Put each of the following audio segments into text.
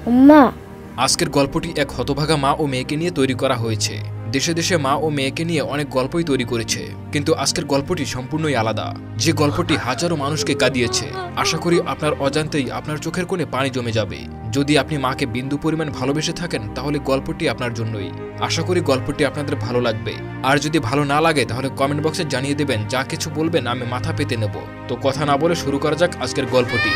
মা। আজকের গল্পটি এক হতভাগা মা ও মেয়েকে নিয়ে তৈরি করা হয়েছে। দেশে দেশে মা ও মেয়েকে নিয়ে অনেক গল্পই তৈরি করেছে, কিন্তু আজকের গল্পটি সম্পূর্ণই আলাদা। যে গল্পটি হাজারো মানুষকে কাঁদিয়েছে। আশা করি আপনার অজান্তেই আপনার চোখের কোণে পানি জমে যাবে। যদি আপনি মাকে বিন্দু পরিমাণ ভালোবেসে থাকেন তাহলে গল্পটি আপনার জন্যই। আশা করি গল্পটি আপনাদের ভালো লাগবে। আর যদি ভালো না লাগে তাহলে কমেন্ট বক্সে জানিয়ে দেবেন, যা কিছু বলবেন আমি মাথা পেতে নেব। তো কথা না বলে শুরু করা যাক আজকের গল্পটি।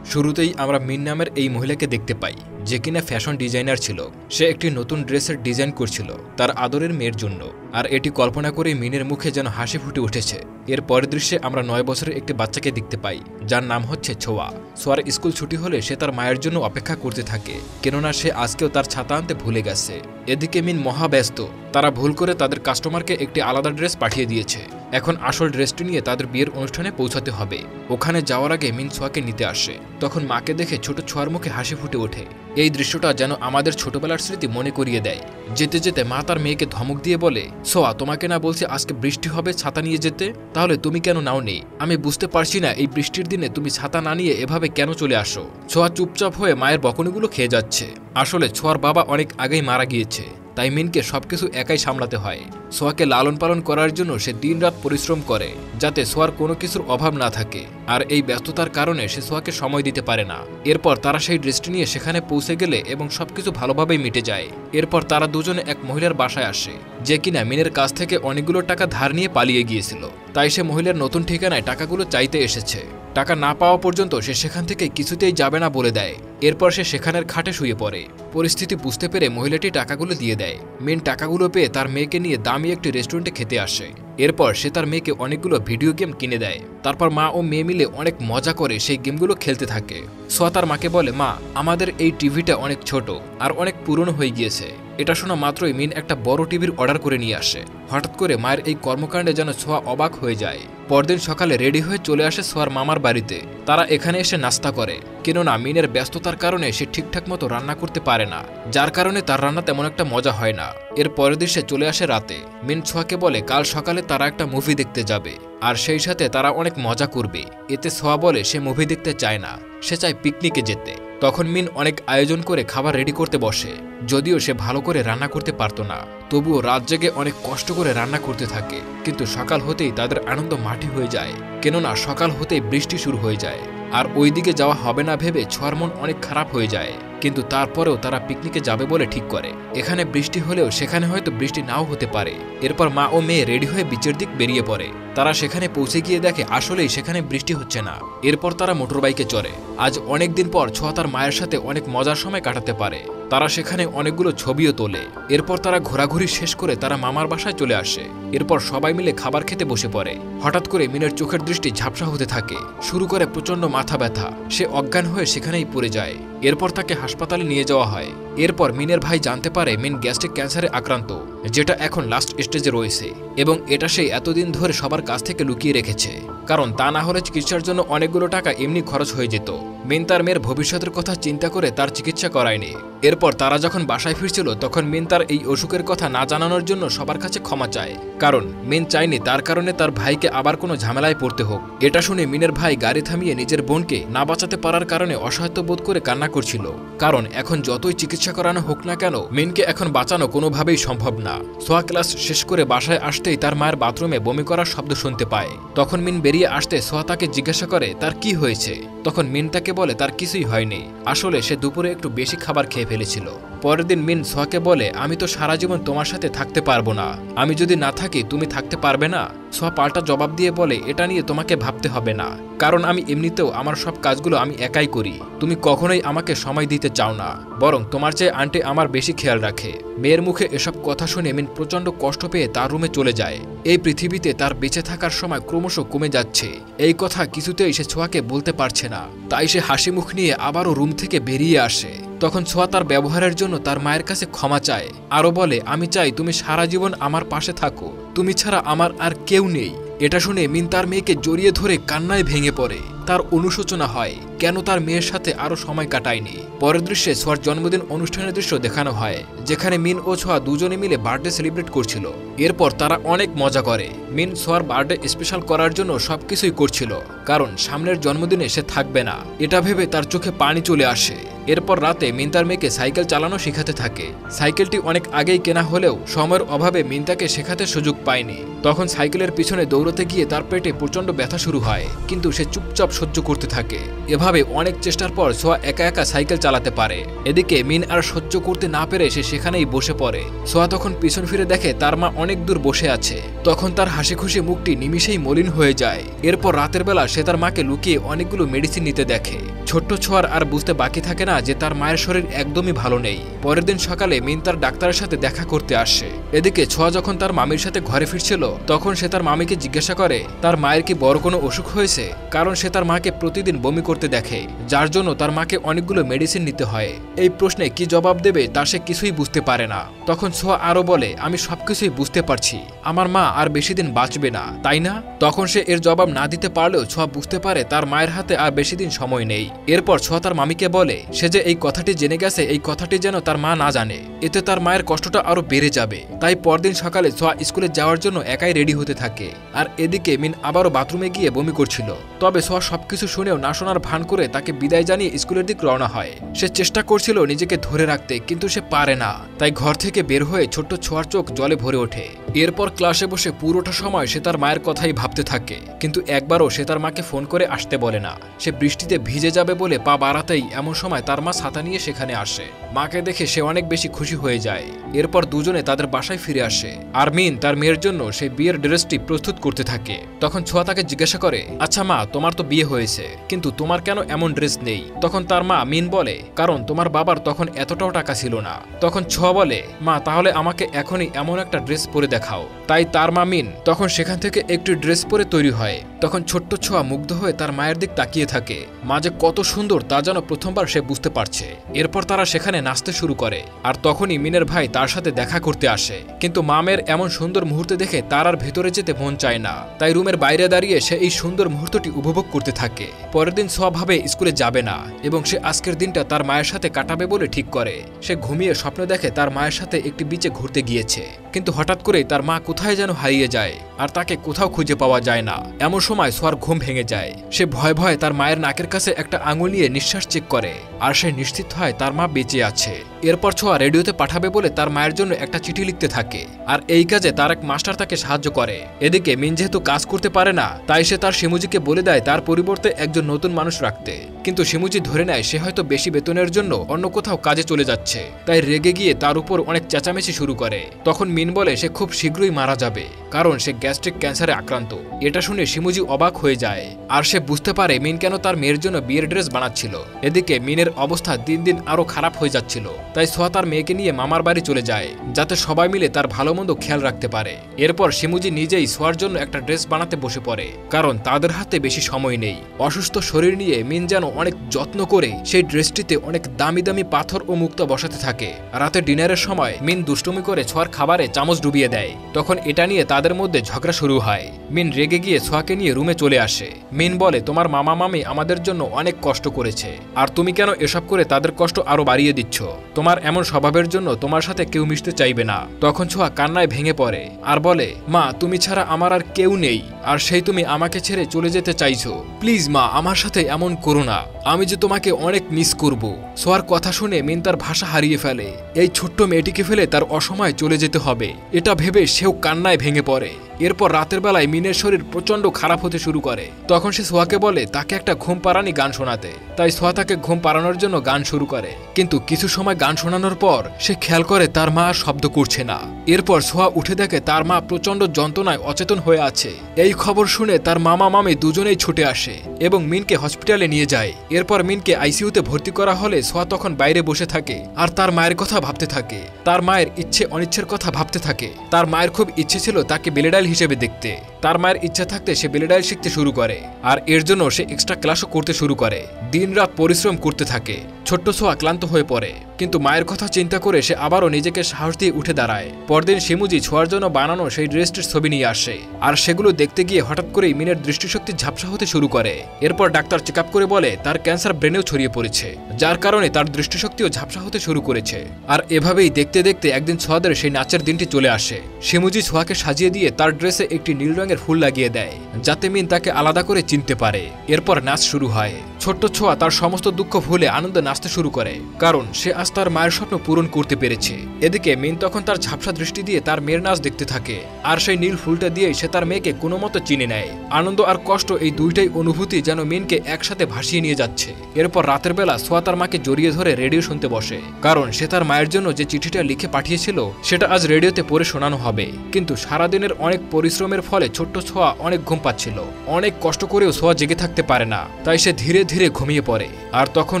শুরুতেই আমরা মিন নামের এই মহিলাকে দেখতে পাই, যে কিনা ফ্যাশন ডিজাইনার ছিল। সে একটি নতুন ড্রেসের ডিজাইন করছিল তার আদরের মেয়ের জন্য। আর এটি কল্পনা করে মিনের মুখে যেন হাসি ফুটে উঠেছে। এর পরের দৃশ্যে আমরা 9 বছরের একটি বাচ্চাকে দেখতে পাই, যার নাম হচ্ছে ছোয়া। ছোয়ার স্কুল ছুটি হলে সে তার মায়ের জন্য অপেক্ষা করতে থাকে, কেননা সে আজকেও তার ছাতা আনতে ভুলে গেছে। এদিকে মিন মহাব্যস্ত। তারা ভুল করে তাদের কাস্টমারকে একটি আলাদা ড্রেস পাঠিয়ে দিয়েছে। এখন আসল ড্রেসটি নিয়ে তাদের বিয়ের অনুষ্ঠানে পৌঁছাতে হবে। ওখানে যাওয়ার আগে মিন ছোয়াকে নিতে আসে। তখন মাকে দেখে ছোট ছোয়ার মুখে হাসি ফুটে ওঠে। এই দৃশ্যটা যেন আমাদের ছোটবেলার স্মৃতি মনে করিয়ে দেয়। যেতে যেতে মা তার মেয়েকে ধমক দিয়ে বলে, ছোয়া, তোমাকে না বলছি আজকে বৃষ্টি হবে ছাতা নিয়ে যেতে, তাহলে তুমি কেন নাওনি? আমি বুঝতে পারছি না এই বৃষ্টির দিনে তুমি ছাতা না নিয়ে এভাবে কেন চলে আসো। ছোয়া চুপচাপ হয়ে মায়ের বকুনিগুলো খেয়ে যাচ্ছে। আসলে ছোয়ার বাবা অনেক আগেই মারা গিয়েছে, তাই মিনকে সবকিছু একাই সামলাতে হয়। সোয়াকে লালন পালন করার জন্য সে দিনরাত পরিশ্রম করে, যাতে সোয়ার কোনো কিছুর অভাব না থাকে। আর এই ব্যস্ততার কারণে সে সোয়াকে সময় দিতে পারে না। এরপর তারা সেই ড্রেসটি নিয়ে সেখানে পৌঁছে গেলে এবং সবকিছু ভালোভাবেই মিটে যায়। এরপর তারা দুজনে এক মহিলার বাসায় আসে, যে কিনা মিনের কাছ থেকে অনেকগুলো টাকা ধার নিয়ে পালিয়ে গিয়েছিল। তাই সে মহিলার নতুন ঠিকানায় টাকাগুলো চাইতে এসেছে। টাকা না পাওয়া পর্যন্ত সে সেখান থেকে কিছুতেই যাবে না বলে দেয়। এরপর সে সেখানের খাটে শুয়ে পড়ে। পরিস্থিতি বুঝতে পেরে মহিলাটি টাকাগুলো দিয়ে দেয়। মিন টাকাগুলো পেয়ে তার মেয়েকে নিয়ে দামি একটি রেস্টুরেন্টে খেতে আসে। এরপর সে তার মেয়েকে অনেকগুলো ভিডিও গেম কিনে দেয়। তারপর মা ও মেয়ে মিলে অনেক মজা করে সেই গেমগুলো খেলতে থাকে। সোয়া তার মাকে বলে, মা, আমাদের এই টিভিটা অনেক ছোট আর অনেক পুরনো হয়ে গিয়েছে। এটা শোনা মাত্রই মিন একটা বড় টিভির অর্ডার করে নিয়ে আসে। হঠাৎ করে মায়ের এই কর্মকাণ্ডে যেন সোয়া অবাক হয়ে যায়। পরদিন সকালে রেডি হয়ে চলে আসে সোয়ার মামার বাড়িতে। তারা এখানে এসে নাস্তা করে, কেননা মিনের ব্যস্ততার কারণে সে ঠিকঠাক মতো রান্না করতে পারে না, যার কারণে তার রান্না তেমন একটা মজা হয় না। এর পরের দিন সে চলে আসে রাতে। মিন ছোয়াকে বলে কাল সকালে তারা একটা মুভি দেখতে যাবে, আর সেই সাথে তারা অনেক মজা করবে। এতে ছোয়া বলে সে মুভি দেখতে চায় না, সে চায় পিকনিকে যেতে। তখন মিন অনেক আয়োজন করে খাবার রেডি করতে বসে। যদিও সে ভালো করে রান্না করতে পারতো না, তবুও রাত জেগে অনেক কষ্ট করে রান্না করতে থাকে। কিন্তু সকাল হতেই তাদের আনন্দ মাটি হয়ে যায়, কেননা সকাল হতেই বৃষ্টি শুরু হয়ে যায়। আর ওই দিকে যাওয়া হবে না ভেবে ছোয়ার মন অনেক খারাপ হয়ে যায়। কিন্তু তারপরেও তারা পিকনিকে যাবে বলে ঠিক করে। এখানে বৃষ্টি হলেও সেখানে হয়তো বৃষ্টি নাও হতে পারে। এরপর মা ও মেয়ে রেডি হয়ে বিচের দিক বেরিয়ে পড়ে। তারা সেখানে পৌঁছে গিয়ে দেখে আসলেই সেখানে বৃষ্টি হচ্ছে না। এরপর তারা মোটরবাইকে চড়ে। আজ অনেকদিন পর ছোয়া তার মায়ের সাথে অনেক মজার সময় কাটাতে পারে। তারা সেখানে অনেকগুলো ছবিও তোলে। এরপর তারা ঘোরাঘুরি শেষ করে তারা মামার বাসায় চলে আসে। এরপর সবাই মিলে খাবার খেতে বসে পড়ে। হঠাৎ করে মিনের চোখের দৃষ্টি ঝাপসা হতে থাকে, শুরু করে প্রচন্ড মাথা ব্যথা। সে অজ্ঞান হয়ে সেখানেই পড়ে যায়। এরপর তাকে হাসপাতালে নিয়ে যাওয়া হয়। এরপর মিনের ভাই জানতে পারে মিন গ্যাস্ট্রিক ক্যান্সারে আক্রান্ত, যেটা এখন লাস্ট স্টেজে রয়েছে, এবং এটা সে এতদিন ধরে সবার কাছ থেকে লুকিয়ে রেখেছে, কারণ তা না হলে চিকিৎসার জন্য অনেকগুলো টাকা এমনি খরচ হয়ে যেত। মিন তার মেয়ের ভবিষ্যতের কথা চিন্তা করে তার চিকিৎসা করায়নি। এরপর তারা যখন বাসায় ফিরছিল তখন মিন তার এই অসুখের কথা না জানানোর জন্য সবার কাছে ক্ষমা চায়, কারণ মিন চায়নি তার কারণে তার ভাইকে আবার কোনো ঝামেলায় পড়তে হোক। এটা শুনে মিনের ভাই গাড়ি থামিয়ে নিজের বোনকে না বাঁচাতে পারার কারণে অসহায়ত্ব বোধ করে কান্না করছিল, কারণ এখন যতই চিকিৎসা করানো হোক না কেন মিনকে এখন বাঁচানো কোনোভাবেই সম্ভব না। সোয়া ক্লাস শেষ করে বাসায় আসতেই তার মায়ের বাথরুমে বমি করার শব্দ শুনতে পায়। তখন মিন বেরিয়ে আসতে সোয়া তাকে জিজ্ঞাসা করে তার কি হয়েছে। তখন মিন তাকে বলে তার কিছুই হয়নি, আসলে সে দুপুরে একটু বেশি খাবার খেয়ে ফেলেছিল। পরের দিন মিন সোয়াকে বলে, আমি তো সারা জীবন তোমার সাথে থাকতে পারবো না, আমি যদি না থাকি তুমি থাকতে পারবে না। সোয়া পাল্টা জবাব দিয়ে বলে, এটা নিয়ে তোমাকে ভাবতে হবে না, কারণ আমি এমনিতেও আমার সব কাজগুলো আমি একাই করি। তুমি কখনোই আমাকে সময় দিতে চাও না, বরং তোমার চেয়ে আন্টি আমার বেশি খেয়াল রাখে। মেয়ের মুখে এসব কথা শুনে মিন প্রচন্ড কষ্ট পেয়ে তার রুমে চলে যায়। এই পৃথিবীতে তার বেঁচে থাকার সময় ক্রমশ কমে যাচ্ছে, এই কথা কিছুতেই সে ছোয়াকে বলতে পারছে না। তাই সে হাসি মুখ নিয়ে আবারও রুম থেকে বেরিয়ে আসে। তখন ছোয়া তার ব্যবহারের জন্য তার মায়ের কাছে ক্ষমা চায়, আরও বলে, আমি চাই তুমি সারা জীবন আমার পাশে থাকো, তুমি ছাড়া আমার আর কেউ নেই। এটা শুনে মিন তার মেয়েকে জড়িয়ে ধরে কান্নায় ভেঙে পড়ে। তার অনুশোচনা হয় কেন তার মেয়ের সাথে আরো সময় কাটায়নি। পরের দৃশ্যে সোয়ার জন্মদিন অনুষ্ঠানের দৃশ্য দেখানো হয়, যেখানে মিন ও সোয়া দুজনে মিলে বার্থডে সেলিব্রেট করছিল। এরপর তারা অনেক মজা করে। মিন সোয়ার বার্থডে স্পেশাল করার জন্য সবকিছুই করছিল, কারণ সামনের জন্মদিনে সে থাকবে না, এটা ভেবে তার চোখে পানি চলে আসে। এরপর রাতে মিন তার মেয়েকে সাইকেল চালানো শেখাতে থাকে। সাইকেলটি অনেক আগেই কেনা হলেও সময়ের অভাবে মিন তাকে শেখাতে সুযোগ পায়নি। তখন সাইকেলের পিছনে দৌড়তে গিয়ে তার পেটে প্রচন্ড ব্যথা শুরু হয়, কিন্তু সে চুপচাপ সহ্য করতে থাকে। এভাবে অনেক চেষ্টার পর সোয়া একা একা সাইকেল চালাতে পারে। এদিকে মিন আর সহ্য করতে না পেরে সে সেখানেই বসে পড়ে। সোয়া তখন পিছন ফিরে দেখে তার মা অনেক দূর বসে আছে। তখন তার হাসি খুশি মুখটি নিমিষেই মলিন হয়ে যায়। এরপর রাতের বেলা সে তার মাকে লুকিয়ে অনেকগুলো মেডিসিন নিতে দেখে। ছোট্ট ছোঁয়ার আর বুঝতে বাকি থাকে না যে তার মায়ের শরীর একদমই ভালো নেই। পরের দিন সকালে মিন তার ডাক্তারের সাথে দেখা করতে আসে। এদিকে ছোঁয়া যখন তার মামির সাথে ঘরে ফিরছিল, তখন সে তার মামিকে জিজ্ঞাসা করে তার মায়ের কি বড় কোনো অসুখ হয়েছে, কারণ সে তার মাকে প্রতিদিন বমি করতে দেখে, যার জন্য তার মাকে অনেকগুলো মেডিসিন নিতে হয়। এই প্রশ্নে কি জবাব দেবে তা সে কিছুই বুঝতে পারে না। তখন ছোঁয়া আরো বলে, আমি সবকিছুই বুঝতে পারছি, আমার মা আর বেশি দিন বাঁচবে না, তাই না? তখন সে এর জবাব না দিতে পারলেও ছোঁয়া বুঝতে পারে তার মায়ের হাতে আর বেশি দিন সময় নেই। এরপর ছোঁয়া তার মামিকে বলে সে যে এই কথাটি জেনে গেছে, এই কথাটি যেন তার মা না জানে, এতে তার মায়ের কষ্টটা আরো বেড়ে যাবে। তাই পরদিন সকালে ছোঁয়া স্কুলে যাওয়ার জন্য একাই রেডি হতে থাকে। আর এদিকে মিন আবারও বাথরুমে গিয়ে বমি করছিল। তবে ছোঁয়া সবকিছু শুনেও না শোনার ভান করে তাকে বিদায় জানিয়ে স্কুলের দিক রওনা হয়। সে চেষ্টা করছিল নিজেকে ধরে রাখতে, কিন্তু সে পারে না। তাই ঘর থেকে বের হয়ে ছোট্ট ছোঁয়ার চোখ জলে ভরে ওঠে। এরপর ক্লাসে বসে পুরোটা সময় সে তার মায়ের কথাই ভাবতে থাকে, কিন্তু একবারও সে তার মাকে ফোন করে আসতে বলে না। সে বৃষ্টিতে ভিজে যাবে বলে পা বাড়াতেই এমন সময় তার মা ছাতা নিয়ে সেখানে আসে। মাকে দেখে সে অনেক বেশি খুশি হয়ে যায়। এরপর দুজনে তাদের বাসায় ফিরে আসে। আর মিন তার মেয়ের জন্য সেই বিয়ের ড্রেসটি প্রস্তুত করতে থাকে। তখন ছোঁয়া তাকে জিজ্ঞাসা করে, আচ্ছা মা, তোমার তো বিয়ে হয়েছে, কিন্তু তোমার কেন এমন ড্রেস নেই? তখন তার মা মিন বলে, কারণ তোমার বাবার তখন এতটাও টাকা ছিল না। তখন ছোঁয়া বলে, মা তাহলে আমাকে এখনই এমন একটা ড্রেস পরে দেখাও। তাই তার মা মিন তখন সেখান থেকে একটি ড্রেস পরে তৈরি হয়। তখন ছোট্ট ছোঁয়া মুগ্ধ হয়ে তার মায়ের দিক তাকিয়ে থাকে। মা যে কত সুন্দর তা যেন প্রথমবার সে বুঝতে পারছে। এরপর তারা সেখানে নাচতে শুরু করে। আর তখনই মিনের ভাই তার সাথে দেখা করতে আসে, কিন্তু মামের এমন সুন্দর মুহূর্তে দেখে তার আর ভেতরে যেতে মন চায় না। তাই রুমের বাইরে দাঁড়িয়ে সে এই সুন্দর মুহূর্তটি উপভোগ করতে থাকে। পরের দিন ছোঁয়া ভাবে স্কুলে যাবে না এবং সে আজকের দিনটা তার মায়ের সাথে কাটাবে বলে ঠিক করে। সে ঘুমিয়ে স্বপ্ন দেখে তার মায়ের সাথে একটি বিচে ঘুরতে গিয়েছে, কিন্তু হঠাৎ করে তার মা কোথায় যেন হারিয়ে যায় আর তাকে কোথাও খুঁজে পাওয়া যায় না। এমন সময় ছোঁয়ার ঘুম ভেঙে যায়। সে ভয়ে ভয়ে তার মায়ের নাকের কাছে একটা আঙুল নিয়ে নিঃশ্বাস চেক করে, আর সে নিশ্চিত হয় তার মা বেঁচে আছে। এরপর ছোঁয়া রেডিওতে পাঠাবে বলে তার মায়ের জন্য একটা চিঠি লিখতে থাকে। আর এই কাজে তার এক মাস্টার তাকে সাহায্য করে। এদিকে মিন যেহেতু কাজ করতে পারে না, তাই সে তার শিমুজিকে বলে দেয় তার পরিবর্তে একজন নতুন মানুষ রাখতে। কিন্তু শিমুজি ধরে নেয় সে হয়তো বেশি বেতনের জন্য অন্য কোথাও কাজে চলে যাচ্ছে। তাই রেগে গিয়ে তার উপর অনেক চেঁচামেচি শুরু করে। তখন মিন বলে সে খুব শীঘ্রই মারা যাবে, কারণ সে গ্যাস্ট্রিক ক্যান্সারে আক্রান্ত। এটা শুনে শিমুজি অবাক হয়ে যায়, আর সে বুঝতে পারে মিন কেন তার মেয়ের জন্য বিয়ের ড্রেস বানাচ্ছিল। এদিকে মিনের অবস্থা দিন দিন আরো খারাপ হয়ে যাচ্ছিল। তাই ছোঁয়া তার মেয়েকে নিয়ে মামার বাড়ি চলে যায়, যাতে সবাই মিলে তার ভালো মন্দ খেয়াল রাখতে পারে। এরপর শিমুজি নিজেই ছোঁয়ার জন্য একটা ড্রেস বানাতে বসে পড়ে, কারণ তাদের হাতে বেশি সময় নেই। অসুস্থ শরীর নিয়ে মিন যেন অনেক যত্ন করে সেই ড্রেসটিতে অনেক দামি দামি পাথর ও মুক্তা বসাতে থাকে। রাতে ডিনারের সময় মিন দুষ্টুমি করে ছোঁয়ার খাবারে চামচ ডুবিয়ে দেয়। তখন এটা নিয়ে তাদের মধ্যে ঝগড়া শুরু হয়। মিন রেগে গিয়ে ছোঁয়াকে নিয়ে রুমে চলে আসে। মিন বলে, তোমার মামা মামি আমাদের জন্য অনেক কষ্ট করেছে, আর তুমি কেন এসব করে তাদের কষ্ট আরো বাড়িয়ে দিচ্ছ? তোমার এমন স্বভাবের জন্য তোমার সাথে কেউ মিশতে চাইবে না। তখন ছোঁয়া কান্নায় ভেঙে পড়ে আর বলে, মা তুমি ছাড়া আমার আর কেউ নেই, আর সেই তুমি আমাকে ছেড়ে চলে যেতে চাইছো। প্লিজ মা, আমার সাথে এমন করো না, আমি যে তোমাকে অনেক মিস করব। ছোঁয়ার কথা শুনে মিন তার ভাষা হারিয়ে ফেলে। এই ছোট্ট মেয়েটিকে ফেলে তার অসময়ে চলে যেতে হবে, এটা ভেবে সেও কান্নায় ভেঙে পড়ে। এরপর রাতের বেলায় মিনের শরীর প্রচন্ড খারাপ হতে শুরু করে। তখন সে ছোঁয়াকে বলে তাকে একটা ঘুম পাড়ানি গান শোনাতে। তাই ছোঁয়া তাকে ঘুম পাড়ানোর জন্য গান শুরু করে, কিন্তু কিছু সময় গান শোনানোর পর সে খেয়াল করে তার মা আর শব্দ করছে না। এরপর ছোঁয়া উঠে দেখে তার মা প্রচন্ড যন্ত্রণায় অচেতন হয়ে আছে। এই খবর শুনে তার মামা মামি দুজনেই ছুটে আসে এবং মিনকে হসপিটালে নিয়ে যায়। এরপর মিনকে আইসিইউতে ভর্তি করা হলে ছোঁয়া তখন বাইরে বসে থাকে আর তার মায়ের কথা ভাবতে থাকে। তার মায়ের ইচ্ছে অনিচ্ছের কথা ভাবতে থাকে। তার মায়ের খুব ইচ্ছে ছিল তাকে বেলেডাইল হিসেবে দেখতে। তার মায়ের ইচ্ছা থাকতে সে বেলেডাইল শিখতে শুরু করে, আর এর জন্য সে এক্সট্রা ক্লাসও করতে শুরু করে। দিন রাত পরিশ্রম করতে থাকে। ছোট্ট ছোঁয়া ক্লান্ত হয়ে পড়ে, কিন্তু মায়ের কথা চিন্তা করে সে আবারও নিজেকে সাহস দিয়ে উঠে দাঁড়ায়। পরদিন শিমুজি ছোঁয়ার জন্য বানানো সেই ড্রেসটির ছবি নিয়ে আসে, আর সেগুলো দেখতে গিয়ে হঠাৎ করেই মিনের দৃষ্টিশক্তি ঝাপসা হতে শুরু করে। এরপর ডাক্তার চেক আপ করে বলে তার ক্যান্সার ব্রেনেও ছড়িয়ে পড়েছে, যার কারণে তার দৃষ্টিশক্তিও ঝাপসা হতে শুরু করেছে। আর এভাবেই দেখতে দেখতে একদিন ছোঁয়াদের সেই নাচের দিনটি চলে আসে। শিমুজি ছোঁয়াকে সাজিয়ে দিয়ে তার ড্রেসে একটি নীল রঙের ফুল লাগিয়ে দেয়, যাতে মিন তাকে আলাদা করে চিনতে পারে। এরপর নাচ শুরু হয়। ছোট্ট ছোঁয়া তার সমস্ত দুঃখ ভুলে আনন্দে নাচতে শুরু করে, কারণ সে আজ তার মায়ের স্বপ্ন পূরণ করতে পেরেছে। এদিকে মিন তখন তার ঝাপসা দৃষ্টি দিয়ে তার মেয়ের নাচ দেখতে থাকে, আর সেই নীল ফুলটা দিয়েই সে তার মেয়েকে কোনো মতো চিনে নেয়। আনন্দ আর কষ্ট এই দুইটাই অনুভূতি যেন মিনকে একসাথে ভাসিয়ে নিয়ে যাচ্ছে। এরপর রাতের বেলা ছোঁয়া তার মাকে জড়িয়ে ধরে রেডিও শুনতে বসে, কারণ সে তার মায়ের জন্য যে চিঠিটা লিখে পাঠিয়েছিল সেটা আজ রেডিওতে পড়ে শোনানো হবে। কিন্তু সারাদিনের অনেক পরিশ্রমের ফলে ছোট্ট ছোঁয়া অনেক ঘুম পাচ্ছিল। অনেক কষ্ট করেও ছোঁয়া জেগে থাকতে পারে না, তাই সে ধীরে ধীরে ঘুমিয়ে পড়ে। আর তখন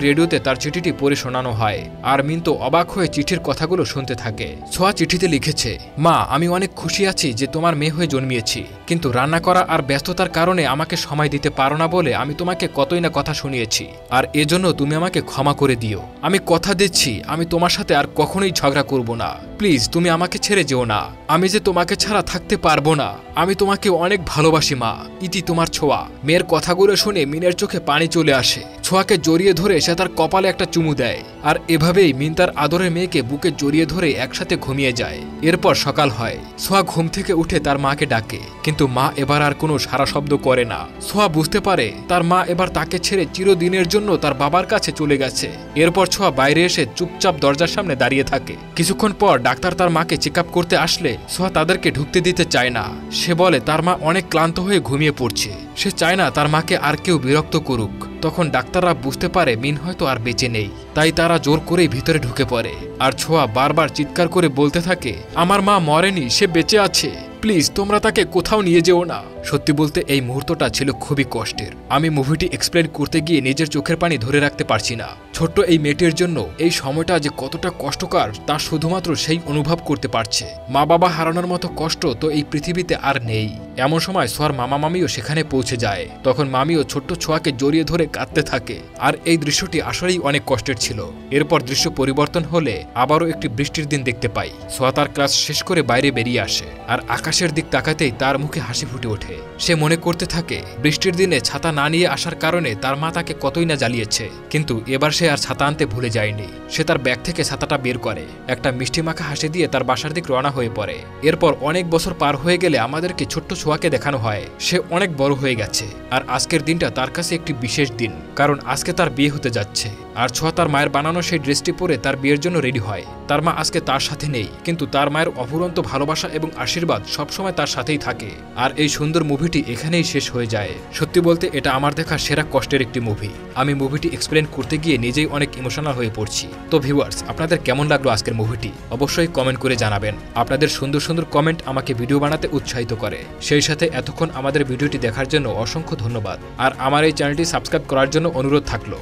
রেডিওতে তার চিঠিটি পড়ে শোনানো হয়, আর মিন তো অবাক হয়ে চিঠির কথাগুলো শুনতে থাকে। ছোঁয়া চিঠিতে লিখেছে, মা, আমি অনেক খুশি আছি যে তোমার মেয়ে হয়ে জন্মিয়েছি, কিন্তু রান্না করা আর ব্যস্ততার কারণে আমাকে সময় দিতে পারো না বলে আমি তোমাকে কতই না কথা শুনিয়েছি, আর এজন্য তুমি আমাকে ক্ষমা করে দিও। আমি কথা দিচ্ছি আমি তোমার সাথে আর কখনোই ঝগড়া করব না। প্লিজ তুমি আমাকে ছেড়ে যেও না, আমি যে তোমাকে ছাড়া থাকতে পারবো না। আমি তোমাকে অনেক ভালোবাসি মা। ইতি তোমার ছোঁয়া। মেয়ের কথাগুলো শুনে মিনের চোখে পানি চলে আসে। ছোঁয়াকে জড়িয়ে ধরে সে তার কপালে একটা চুমু দেয়, আর এভাবেই মিন তার আদরের মেয়েকে বুকে জড়িয়ে ধরে একসাথে ঘুমিয়ে যায়। এরপর সকাল হয়। ছোঁয়া ঘুম থেকে উঠে তার মাকে ডাকে, কিন্তু মা এবার আর কোনো সাড়া শব্দ করে না। ছোঁয়া বুঝতে পারে তার মা এবার তাকে ছেড়ে চিরদিনের জন্য তার বাবার কাছে চলে গেছে। এরপর ছোঁয়া বাইরে এসে চুপচাপ দরজার সামনে দাঁড়িয়ে থাকে। কিছুক্ষণ পর ডাক্তার তার মাকে চেক আপ করতে আসলে ছোঁয়া তাদেরকে ঢুকতে দিতে চায় না। সে বলে তার মা অনেক ক্লান্ত হয়ে ঘুমিয়ে পড়ছে, সে চায় না তার মাকে আর কেউ বিরক্ত করুক। তখন ডাক্তাররা বুঝতে পারে মিন হয়তো আর বেঁচে নেই, তাই তারা জোর করেই ভিতরে ঢুকে পড়ে। আর ছোঁয়া বারবার চিৎকার করে বলতে থাকে, আমার মা মরেনি, সে বেঁচে আছে, প্লিজ তোমরা তাকে কোথাও নিয়ে যেও না। সত্যি বলতে এই মুহূর্তটা ছিল খুবই কষ্টের। আমি মুভিটি এক্সপ্লেন করতে গিয়ে নিজের চোখের পানি ধরে রাখতে পারছি না। ছোট্ট এই মেয়েটির জন্য এই সময়টা যে কতটা কষ্টকর তা শুধুমাত্র সেই অনুভব করতে পারছে। মা বাবা হারানোর মতো কষ্ট তো এই পৃথিবীতে আর নেই। এমন সময় ছোঁয়ার মামা মামিও সেখানে পৌঁছে যায়। তখন মামিও ছোট্ট ছোঁয়াকে জড়িয়ে ধরে কাঁদতে থাকে, আর এই দৃশ্যটি আসলেই অনেক কষ্টের ছিল। এরপর দৃশ্য পরিবর্তন হলে আবারও একটি বৃষ্টির দিন দেখতে পাই। ছোঁয়া তার ক্লাস শেষ করে বাইরে বেরিয়ে আসে, আর আকাশের দিক তাকাতেই তার মুখে হাসি ফুটে ওঠে। সে মনে করতে থাকে বৃষ্টির দিনে ছাতা না নিয়ে আসার কারণে তার মা তাকে কতই না জ্বালিয়েছে, কিন্তু এবার সে আর ছাতা আনতে ভুলে যায়নি। সে তার ব্যাগ থেকে ছাতাটা বের করে, একটা মিষ্টি মাখা হাসি দিয়ে তার বাসার দিক রওনা হয়ে পড়ে। এরপর অনেক বছর পার হয়ে গেলে আমাদেরকে ছোট্ট ছোঁয়াকে দেখানো হয়। সে অনেক বড় হয়ে গেছে, আর আজকের দিনটা তার কাছে একটি বিশেষ দিন, কারণ আজকে তার বিয়ে হতে যাচ্ছে। আর ছোঁয়া তার মায়ের বানানো সেই ড্রেসটি পরে তার বিয়ের জন্য রেডি হয়। তার মা আজকে তার সাথে নেই, কিন্তু তার মায়ের অফুরন্ত ভালোবাসা এবং আশীর্বাদ সবসময় তার সাথেই থাকে। আর এই সুন্দর মুভিটি এখানেই শেষ হয়ে যায়। সত্যি বলতে এটা আমার দেখা সেরা কষ্টের একটি মুভি। আমি মুভিটি এক্সপ্লেন করতে গিয়ে নিজেই অনেক ইমোশনাল হয়ে পড়ছি। তো ভিউয়ার্স, আপনাদের কেমন লাগলো আজকের মুভিটি অবশ্যই কমেন্ট করে জানাবেন। আপনাদের সুন্দর সুন্দর কমেন্ট আমাকে ভিডিও বানাতে উৎসাহিত করে। সেই সাথে এতক্ষণ আমাদের ভিডিওটি দেখার জন্য অসংখ্য ধন্যবাদ। আর আমার এই চ্যানেলটি সাবস্ক্রাইব করার জন্য অনুরোধ থাকলো।